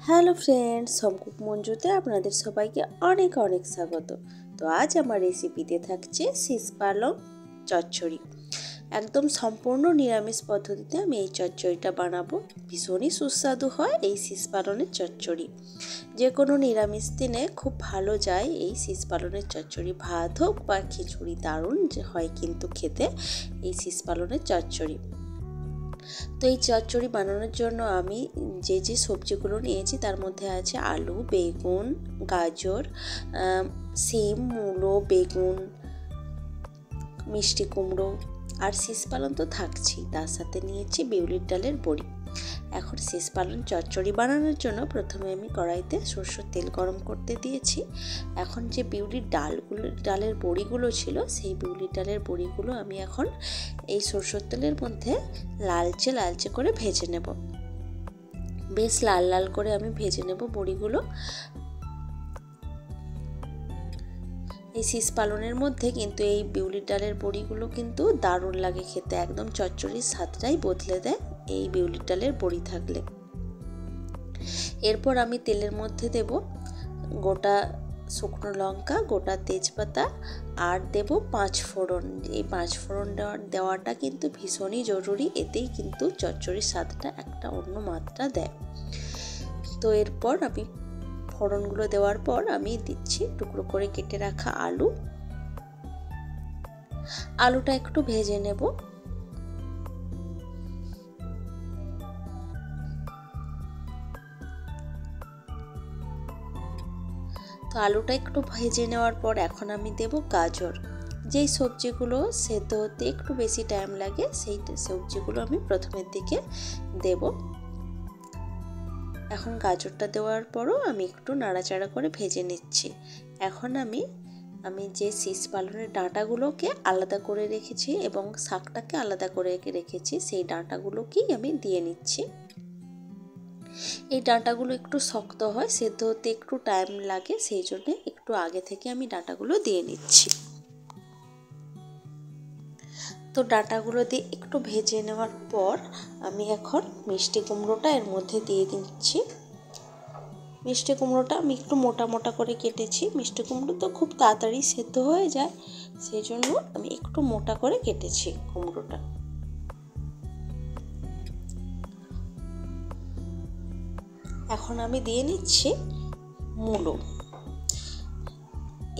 Hello friends, home cook মঞ্জুতে আপনাদের সবাইকে অনেক অনেক স্বাগত। তো আজ আমার রেসিপিতে থাকছে শীষ পালং চচ্চড়ি। একদম সম্পূর্ণ নিরামিষ পদ্ধতিতে আমি এই চচ্চড়িটা বানাবো। ভীষণই সুস্বাদু হয় এই শীষ পালনের চচ্চড়ি। যে কোনো নিরামিষ দিনে খুব ভালো যায় এই শীষ পালনের চচ্চড়ি। ভাত হোক বা খিচুড়ি দারুণ হয় কিন্তু খেতে এই শীষ পালনের চচ্চড়ি। তো এই চচ্চড়ি বানানোর জন্য আমি যে সবজিগুলো নিয়েছি তার মধ্যে আছে আলু, বেগুন, গাজর, সিম, মূলো, বেগুন, মিষ্টি কুমড়ো আর শীষ পালং তো থাকছেই। তার সাথে নিয়েছি বিউলির ডালের বড়ি। এখন শীষ পালং চচ্চড়ি বানানোর জন্য প্রথমে আমি কড়াইতে সরষের তেল গরম করতে দিয়েছি। এখন যে বিউলির ডালের বড়িগুলো ছিল সেই বিউলির ডালের বড়িগুলো আমি এখন এই সরষের তেলের মধ্যে লালচে করে ভেজে নেব। বেশ লাল লাল করে আমি ভেজে নেব বড়িগুলো। এই শীষ পালনের মধ্যে কিন্তু এই বিউলির ডালের বড়িগুলো কিন্তু দারুণ লাগে খেতে, একদম চচ্চড়ির স্বাদটাই বদলে দেয় এই বিউলির ডালের বড়ি থাকলে। এরপর আমি তেলের মধ্যে দেব গোটা শুকনো লঙ্কা, গোটা তেজপাতা আর দেব 5 ফোড়ন। এই 5 ফোড়ন দেওয়াটা কিন্তু ভীষণই জরুরি, এতেই কিন্তু চচ্চড়ির স্বাদটা একটা অন্য মাত্রা দেয়। তো এরপর আমি ফোড়নগুলো দেওয়ার পর আমি দিচ্ছি টুকরো করে কেটে রাখা আলুটা একটু ভেজে নেব। তো আলুটা একটু ভেজে নেওয়ার পর এখন আমি দেব গাজর। যেই সবজিগুলো সেদ্ধ হতে একটু বেশি টাইম লাগে সেই সবজিগুলো আমি প্রথমের দিকে দেব। এখন গাজরটা দেওয়ার পরও আমি একটু নাড়াচাড়া করে ভেজে নিচ্ছি। এখন আমি যে শীষ পালনের ডাঁটাগুলোকে আলাদা করে রেখেছি এবং শাকটাকে আলাদা করে রেখেছি সেই ডাঁটাগুলোকেই আমি দিয়ে নিচ্ছি। এই ডাঁটাগুলো একটু শক্ত হয়, সেদ্ধ হতে একটু টাইম লাগে, সেই জন্য একটু আগে থেকে আমি ডাঁটাগুলো দিয়ে নিচ্ছি। তো ডাঁটাগুলো দিয়ে একটু ভেজে নেওয়ার পর আমি এখন মিষ্টি কুমড়োটা এর মধ্যে দিয়ে দিচ্ছি। মিষ্টি কুমড়োটা আমি একটু মোটা করে কেটেছি। মিষ্টি কুমড়ো তো খুব তাড়াতাড়ি সেদ্ধ হয়ে যায়, সেই জন্য আমি একটু মোটা করে কেটেছি কুমড়োটা। এখন আমি দিয়ে নিচ্ছি মূলো।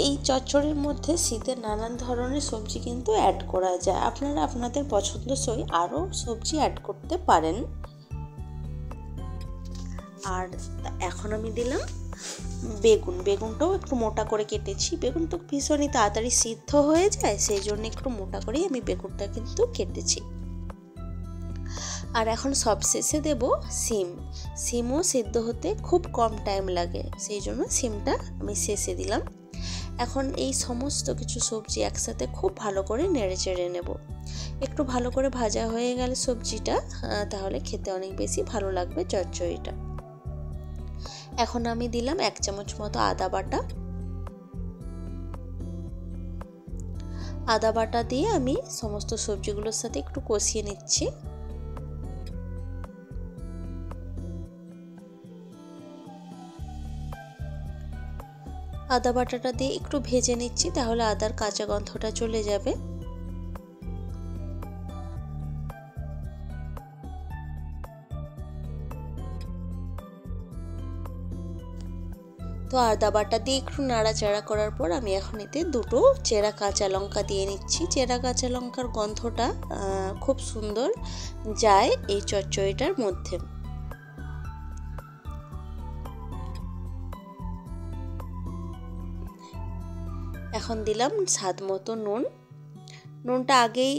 এই চচ্চড়ির মধ্যে শীতের নানান ধরনের সবজি কিন্তু অ্যাড করা যায়, আপনারা আপনাদের পছন্দসই আরও সবজি অ্যাড করতে পারেন। আর এখন আমি দিলাম বেগুনটাও একটু মোটা করে কেটেছি। বেগুন তো ভীষণই তাড়াতাড়ি সিদ্ধ হয়ে যায়, সেই জন্য একটু মোটা করেই আমি বেগুনটা কিন্তু কেটেছি। আর এখন সবশেষে দেব সিমও সিদ্ধ হতে খুব কম টাইম লাগে, সেই জন্য সিমটা আমি শেষে দিলাম। এখন এই সমস্ত কিছু সবজি একসাথে খুব ভালো করে নেড়ে চেড়ে নেব। একটু ভালো করে ভাজা হয়ে গেলে সবজিটা, তাহলে খেতে অনেক বেশি ভালো লাগবে চচ্চড়িটা। এখন আমি দিলাম 1 চামচ মতো আদা বাটা দিয়ে আমি সমস্ত সবজিগুলোর সাথে একটু কষিয়ে নিচ্ছি। আদা বাটাটা দিয়ে একটু ভেজে নিচ্ছি, তাহলে আদার কাঁচা গন্ধটা চলে যাবে। তো আদা বাটা দিয়ে একটু নাড়াচাড়া করার পর আমি এখন এতে 2টো চেরা কাঁচা লঙ্কা দিয়ে নিচ্ছি। চেরা কাঁচা লঙ্কার গন্ধটা খুব সুন্দর যায় এই চচ্চড়িটার মধ্যে। এখন দিলাম স্বাদ মতো নুনটা আগেই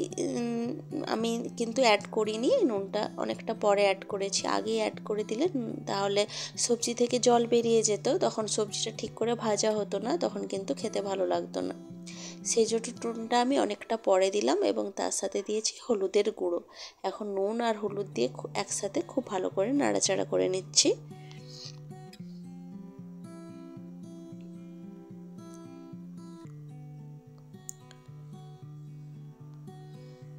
আমি কিন্তু অ্যাড করিনি, নুনটা অনেকটা পরে অ্যাড করেছি। আগেই অ্যাড করে দিলে তাহলে সবজি থেকে জল বেরিয়ে যেত, তখন সবজিটা ঠিক করে ভাজা হতো না, তখন কিন্তু খেতে ভালো লাগতো না। সেই জন্য নুনটা আমি অনেকটা পরে দিলাম এবং তার সাথে দিয়েছি হলুদের গুঁড়ো। এখন নুন আর হলুদ দিয়ে একসাথে খুব ভালো করে নাড়াচাড়া করে নিচ্ছি।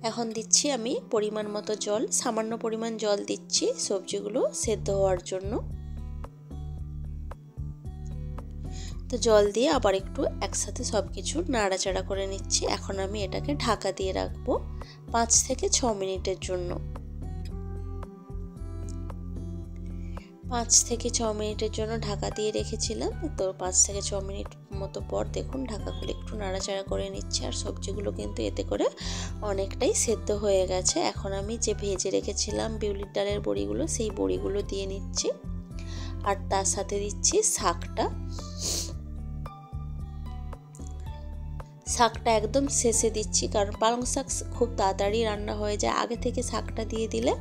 এখন দিচ্ছি আমি পরিমাণ মতো জল, সামান্য পরিমাণ জল দিচ্ছি সবজিগুলো সেদ্ধ হওয়ার জন্য। তো জল দিয়ে আবার একটু একসাথে সব কিছু নাড়াচাড়া করে নিচ্ছি। এখন আমি এটাকে ঢাকা দিয়ে রাখবো 5 থেকে 6 মিনিটের জন্য। 5 থেকে 6 মিনিটের জন্য ঢাকা দিয়ে রেখেছিলাম। তো 5 থেকে 6 মিনিট মতো পর দেখুন ঢাকা খুলে একটু নাড়াচাড়া করে নিচ্ছি, আর সবজিগুলো কিন্তু এতে করে অনেকটাই সেদ্ধ হয়ে গেছে। এখন আমি যে ভেজে রেখেছিলাম বিউলির ডালের বড়িগুলো, সেই বড়িগুলো দিয়ে নিচ্ছি, আর তার সাথে দিচ্ছি শাকটা। শাকটা একদম শেষে দিচ্ছি, কারণ পালং শাক খুব তাড়াতাড়ি রান্না হয়ে যায়। আগে থেকে শাকটা দিয়ে দিলে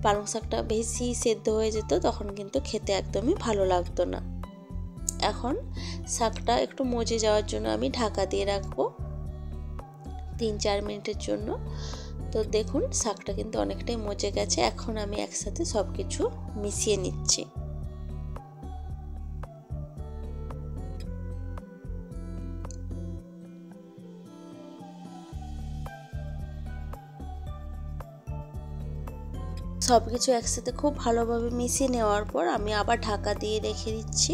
পালং শাকটা বেশি সেদ্ধ হয়ে যেত, তখন কিন্তু খেতে একদমই ভালো লাগতো না। এখন শাকটা একটু মজে যাওয়ার জন্য আমি ঢাকা দিয়ে রাখবো 3-4 মিনিটের জন্য। তো দেখুন শাকটা কিন্তু অনেকটাই মজে গেছে। এখন আমি একসাথে সব কিছু মিশিয়ে নিচ্ছি। সব কিছু একসাথে খুব ভালোভাবে মিশিয়ে নেওয়ার পর আমি আবার ঢাকা দিয়ে রেখে দিচ্ছি।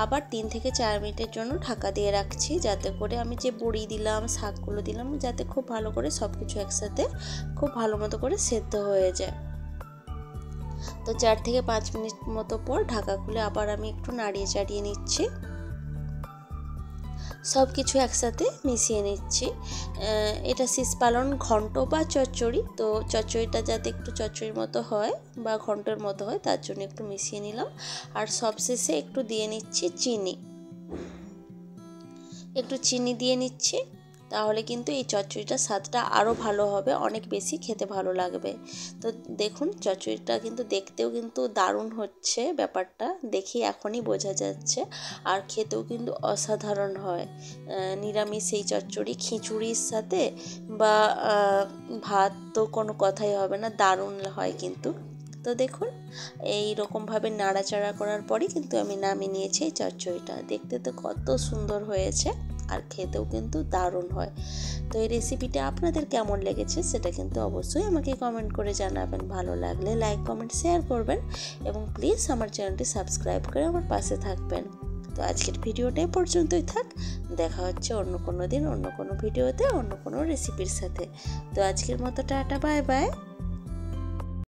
আবার 3 থেকে 4 মিনিটের জন্য ঢাকা দিয়ে রাখছি, যাতে করে আমি যে বড়ি দিলাম, শাকগুলো দিলাম, যাতে খুব ভালো করে সব কিছু একসাথে খুব ভালো মতো করে সেদ্ধ হয়ে যায়। তো 4 থেকে 5 মিনিট মতো পর ঢাকা খুলে আবার আমি একটু নাড়িয়ে চাড়িয়ে নিচ্ছি, সব কিছু একসাথে মিশিয়ে নিচ্ছি। এটা শীষ পালন ঘন্ট বা চচ্চড়ি, তো চচ্চড়িটা যাতে একটু চচ্চড়ির মতো হয় বা ঘন্টের মতো হয়, তার জন্য একটু মিশিয়ে নিলাম। আর সবশেষে একটু দিয়ে নিচ্ছি চিনি, একটু চিনি দিয়ে নিচ্ছি, তাহলে কিন্তু এই চচ্চড়িটার স্বাদটা আরও ভালো হবে, অনেক বেশি খেতে ভালো লাগবে। তো দেখুন চচ্চড়িটা কিন্তু দেখতেও কিন্তু দারুণ হচ্ছে, ব্যাপারটা দেখি এখনই বোঝা যাচ্ছে, আর খেতেও কিন্তু অসাধারণ হয়। নিরামিষ এই চচ্চড়ি খিচুড়ির সাথে বা ভাত তো কোনো কথাই হবে না, দারুণ হয় কিন্তু। তো দেখুন এই রকমভাবে নাড়াচাড়া করার পরই কিন্তু আমি নামিয়ে নিয়েছি এই চচ্চড়িটা। দেখতে তো কত সুন্দর হয়েছে, আর খেতেও কিন্তু দারুণ হয়। তো এই রেসিপিটা আপনাদের কেমন লেগেছে সেটা কিন্তু অবশ্যই আমাকে কমেন্ট করে জানাবেন। ভালো লাগলে লাইক, কমেন্ট, শেয়ার করবেন, এবং প্লিজ আমার চ্যানেলটি সাবস্ক্রাইব করে আমার পাশে থাকবেন। তো আজকের ভিডিওটা এই পর্যন্তই থাক। দেখা হচ্ছে অন্য কোনো দিন, অন্য কোনো ভিডিওতে, অন্য কোনো রেসিপির সাথে। তো আজকের মতো টাটা, বাই বাই।